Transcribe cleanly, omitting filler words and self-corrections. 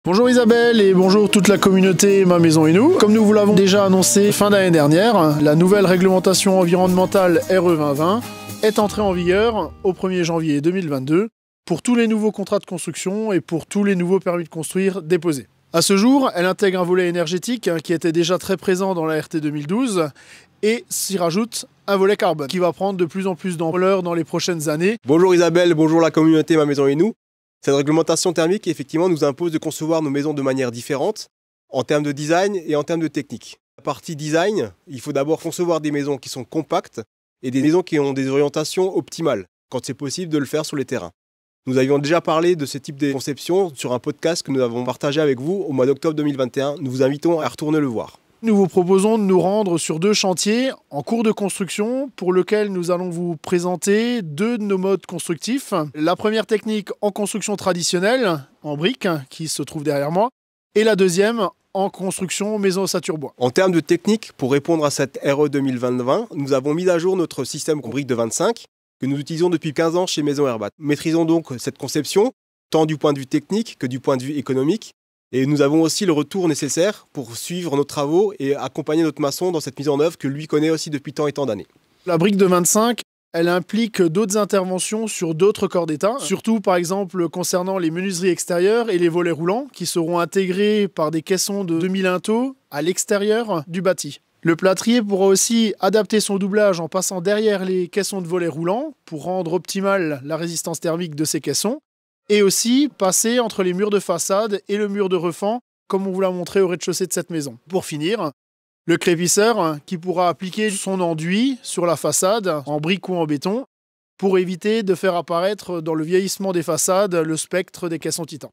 Bonjour Isabelle et bonjour toute la communauté Ma Maison et Nous. Comme nous vous l'avons déjà annoncé fin d'année dernière, la nouvelle réglementation environnementale RE 2020 est entrée en vigueur au 1er janvier 2022 pour tous les nouveaux contrats de construction et pour tous les nouveaux permis de construire déposés. À ce jour, elle intègre un volet énergétique qui était déjà très présent dans la RT 2012 et s'y rajoute un volet carbone qui va prendre de plus en plus d'ampleur dans les prochaines années. Bonjour Isabelle, bonjour la communauté Ma Maison et Nous. Cette réglementation thermique, effectivement, nous impose de concevoir nos maisons de manière différente en termes de design et en termes de technique. La partie design, il faut d'abord concevoir des maisons qui sont compactes et des maisons qui ont des orientations optimales, quand c'est possible de le faire sur les terrains. Nous avions déjà parlé de ce type de conception sur un podcast que nous avons partagé avec vous au mois d'octobre 2021. Nous vous invitons à retourner le voir. Nous vous proposons de nous rendre sur 2 chantiers en cours de construction pour lesquels nous allons vous présenter 2 de nos modes constructifs. La première technique en construction traditionnelle, en briques, qui se trouve derrière moi, et la deuxième en construction maison ossature bois. En termes de technique, pour répondre à cette RE 2020, nous avons mis à jour notre système en briques de 25 que nous utilisons depuis 15 ans chez Maison Herbat. Maîtrisons donc cette conception, tant du point de vue technique que du point de vue économique. Et nous avons aussi le retour nécessaire pour suivre nos travaux et accompagner notre maçon dans cette mise en œuvre que lui connaît aussi depuis tant et tant d'années. La brique de 25, elle implique d'autres interventions sur d'autres corps d'état, surtout par exemple concernant les menuiseries extérieures et les volets roulants qui seront intégrés par des caissons de 2000 linteaux à l'extérieur du bâti. Le plâtrier pourra aussi adapter son doublage en passant derrière les caissons de volets roulants pour rendre optimale la résistance thermique de ces caissons et aussi passer entre les murs de façade et le mur de refend comme on vous l'a montré au rez-de-chaussée de cette maison. Pour finir, le crépisseur qui pourra appliquer son enduit sur la façade en briques ou en béton pour éviter de faire apparaître dans le vieillissement des façades le spectre des caissons titans.